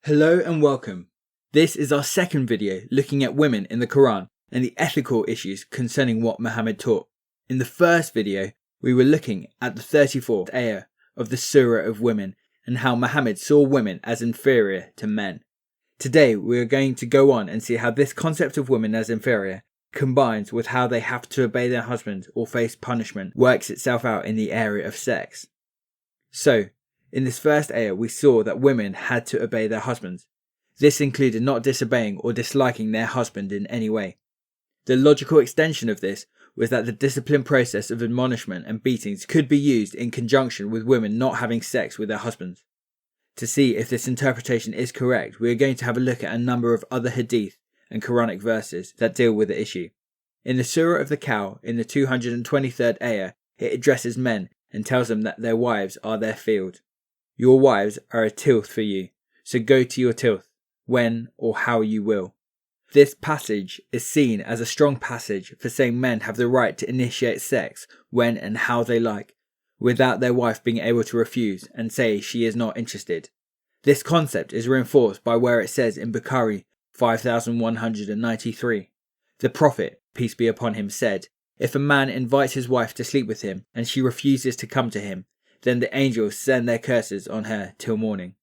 Hello and welcome. This is our second video looking at women in the Qur'an and the ethical issues concerning what Mohammed taught. In the first video, we were looking at the 34th ayah of the Surah of Women and how Mohammed saw women as inferior to men. Today, we are going to go on and see how this concept of women as inferior combines with how they have to obey their husbands or face punishment works itself out in the area of sex. So, in this first ayah, we saw that women had to obey their husbands. This included not disobeying or disliking their husband in any way. The logical extension of this was that the discipline process of admonishment and beatings could be used in conjunction with women not having sex with their husbands. To see if this interpretation is correct, we are going to have a look at a number of other hadith and Quranic verses that deal with the issue. In the Surah of the Cow, in the 223rd ayah, it addresses men and tells them that their wives are their field. Your wives are a tilth for you, so go to your tilth, when or how you will. This passage is seen as a strong passage for saying men have the right to initiate sex when and how they like, without their wife being able to refuse and say she is not interested. This concept is reinforced by where it says in Bukhari 5193, the Prophet, peace be upon him, said, "If a man invites his wife to sleep with him and she refuses to come to him, then the angels send their curses on her till morning."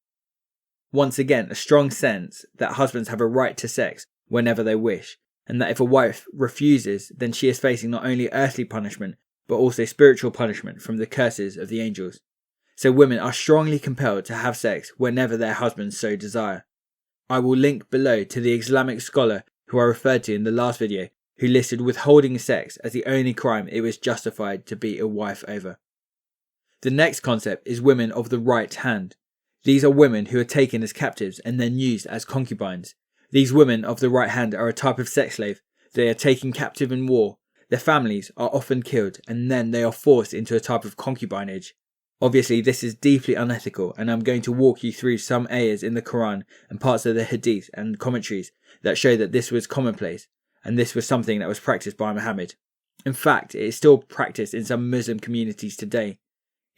Once again, a strong sense that husbands have a right to sex whenever they wish, and that if a wife refuses, then she is facing not only earthly punishment, but also spiritual punishment from the curses of the angels. So women are strongly compelled to have sex whenever their husbands so desire. I will link below to the Islamic scholar who I referred to in the last video, who listed withholding sex as the only crime it was justified to beat a wife over. The next concept is women of the right hand. These are women who are taken as captives and then used as concubines. These women of the right hand are a type of sex slave. They are taken captive in war. Their families are often killed and then they are forced into a type of concubinage. Obviously, this is deeply unethical, and I'm going to walk you through some ayahs in the Quran and parts of the hadith and commentaries that show that this was commonplace and this was something that was practiced by Muhammad. In fact, it is still practiced in some Muslim communities today.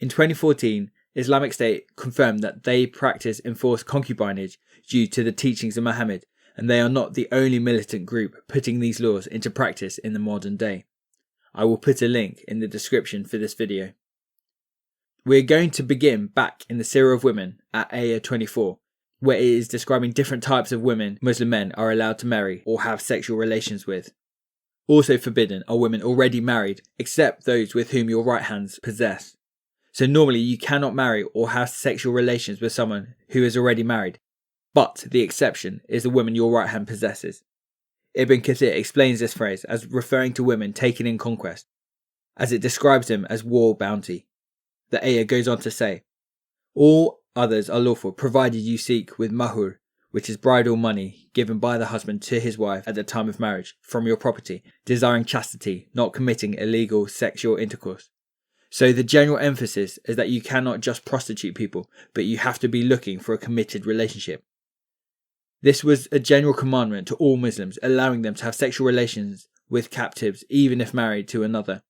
In 2014, Islamic State confirmed that they practice enforced concubinage due to the teachings of Muhammad, and they are not the only militant group putting these laws into practice in the modern day. I will put a link in the description for this video. We are going to begin back in the Surah of Women at ayah 24, where it is describing different types of women Muslim men are allowed to marry or have sexual relations with. Also forbidden are women already married, except those with whom your right hands possess. So normally you cannot marry or have sexual relations with someone who is already married, but the exception is the woman your right hand possesses. Ibn Kathir explains this phrase as referring to women taken in conquest, as it describes them as war bounty. The ayah goes on to say, all others are lawful provided you seek with mahur, which is bridal money given by the husband to his wife at the time of marriage, from your property, desiring chastity, not committing illegal sexual intercourse. So the general emphasis is that you cannot just prostitute people, but you have to be looking for a committed relationship. This was a general commandment to all Muslims, allowing them to have sexual relations with captives even if married to another.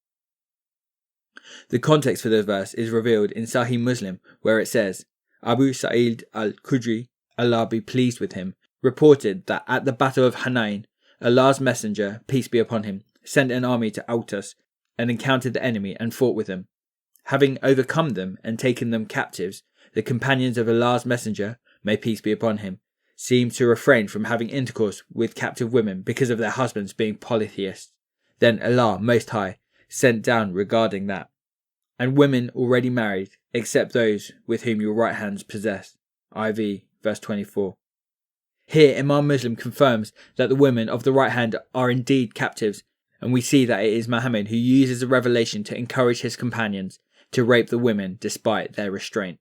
The context for the verse is revealed in Sahih Muslim, where it says, Abu Sa'id al-Khudri, Allah be pleased with him, reported that at the Battle of Hunayn, Allah's messenger, peace be upon him, sent an army to Autas and encountered the enemy and fought with them. Having overcome them and taken them captives, the companions of Allah's messenger, may peace be upon him, seemed to refrain from having intercourse with captive women because of their husbands being polytheists. Then Allah, Most High, sent down regarding that, and women already married, except those with whom your right hands possess. IV, verse 24. Here Imam Muslim confirms that the women of the right hand are indeed captives, and we see that it is Muhammad who uses the revelation to encourage his companions to rape the women despite their restraint.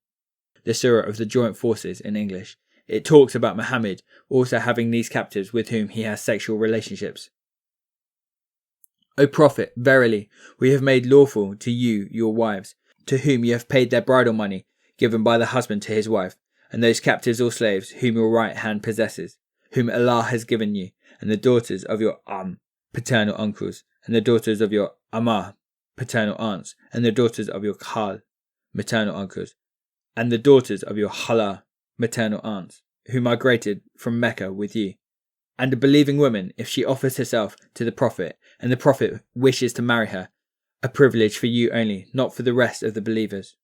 The Surah of the Joint Forces in English. It talks about Muhammad also having these captives with whom he has sexual relationships. O Prophet, verily, we have made lawful to you your wives, to whom you have paid their bridal money, given by the husband to his wife, and those captives or slaves whom your right hand possesses, whom Allah has given you, and the daughters of your paternal uncles, and the daughters of your Amma, paternal aunts, and the daughters of your Khal, maternal uncles, and the daughters of your Hala, maternal aunts, who migrated from Mecca with you. And a believing woman, if she offers herself to the Prophet, and the Prophet wishes to marry her, a privilege for you only, not for the rest of the believers.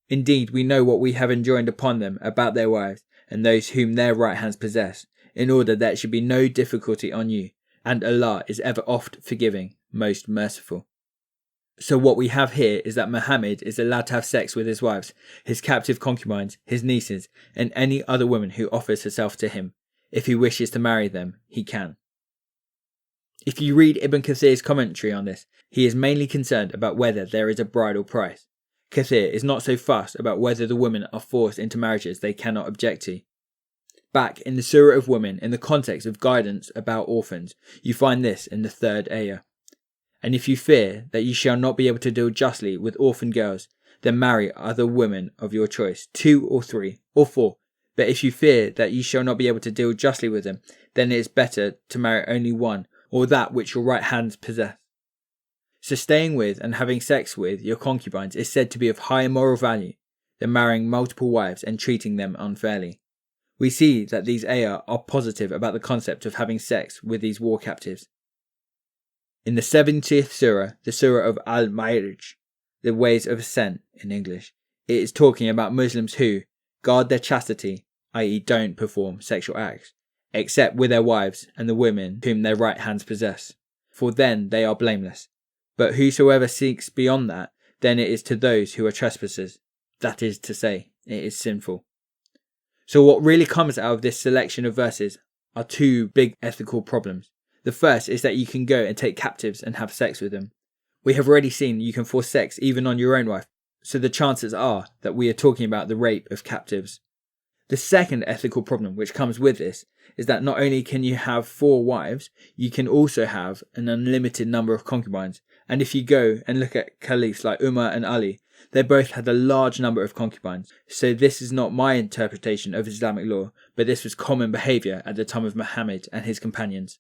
Indeed, we know what we have enjoined upon them about their wives, and those whom their right hands possess, in order that there should be no difficulty on you, and Allah is ever oft forgiving, most merciful. So what we have here is that Mohammed is allowed to have sex with his wives, his captive concubines, his nieces, and any other woman who offers herself to him. If he wishes to marry them, he can. If you read Ibn Kathir's commentary on this, he is mainly concerned about whether there is a bridal price. Kathir is not so fussed about whether the women are forced into marriages they cannot object to. Back in the Surah of Women, in the context of guidance about orphans, you find this in the 3rd ayah. And if you fear that you shall not be able to deal justly with orphan girls, then marry other women of your choice, 2 or 3 or 4. But if you fear that you shall not be able to deal justly with them, then it is better to marry only one, or that which your right hands possess. So staying with and having sex with your concubines is said to be of higher moral value than marrying multiple wives and treating them unfairly. We see that these ayah are positive about the concept of having sex with these war captives. In the 70th surah, the surah of Al-Ma'arij, the ways of ascent in English, it is talking about Muslims who guard their chastity, i.e. don't perform sexual acts, except with their wives and the women whom their right hands possess, for then they are blameless. But whosoever seeks beyond that, then it is to those who are trespassers, that is to say, it is sinful. So what really comes out of this selection of verses are 2 big ethical problems. The first is that you can go and take captives and have sex with them. We have already seen you can force sex even on your own wife, so the chances are that we are talking about the rape of captives. The second ethical problem which comes with this is that not only can you have 4 wives, you can also have an unlimited number of concubines. And if you go and look at caliphs like Umar and Ali, they both had a large number of concubines. So this is not my interpretation of Islamic law, but this was common behaviour at the time of Muhammad and his companions.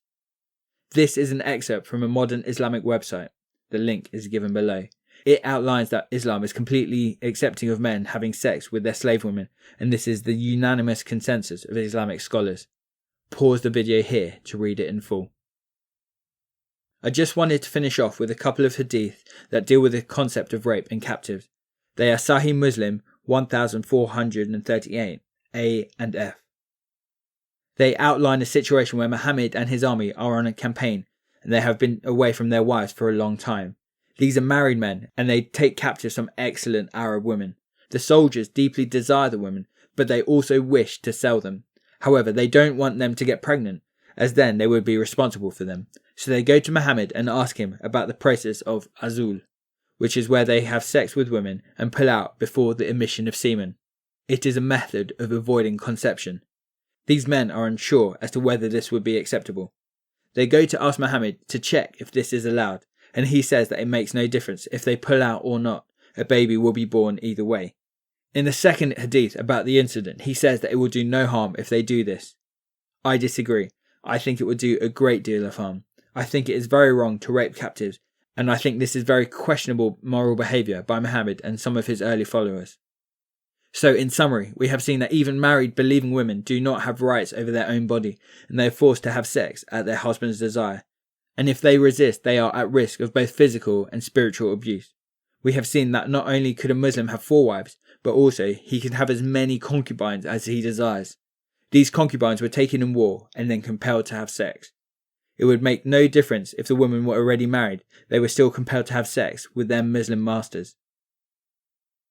This is an excerpt from a modern Islamic website. The link is given below. It outlines that Islam is completely accepting of men having sex with their slave women, and this is the unanimous consensus of Islamic scholars. Pause the video here to read it in full. I just wanted to finish off with a couple of hadith that deal with the concept of rape and captives. They are Sahih Muslim 1438, A and F. They outline a situation where Muhammad and his army are on a campaign, and they have been away from their wives for a long time. These are married men, and they take captive some excellent Arab women. The soldiers deeply desire the women, but they also wish to sell them. However, they don't want them to get pregnant, as then they would be responsible for them. So they go to Muhammad and ask him about the process of azul, which is where they have sex with women and pull out before the emission of semen. It is a method of avoiding conception. These men are unsure as to whether this would be acceptable. They go to ask Muhammad to check if this is allowed, and he says that it makes no difference if they pull out or not, a baby will be born either way. In the second hadith about the incident, he says that it will do no harm if they do this. I disagree. I think it would do a great deal of harm. I think it is very wrong to rape captives, and I think this is very questionable moral behaviour by Muhammad and some of his early followers. So in summary, we have seen that even married believing women do not have rights over their own body, and they are forced to have sex at their husband's desire. And if they resist, they are at risk of both physical and spiritual abuse. We have seen that not only could a Muslim have 4 wives, but also he could have as many concubines as he desires. These concubines were taken in war and then compelled to have sex. It would make no difference if the women were already married, they were still compelled to have sex with their Muslim masters.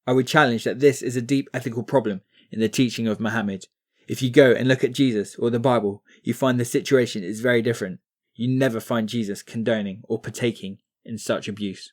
I would challenge that this is a deep ethical problem in the teaching of Muhammad. If you go and look at Jesus or the Bible, you find the situation is very different. You never find Jesus condoning or partaking in such abuse.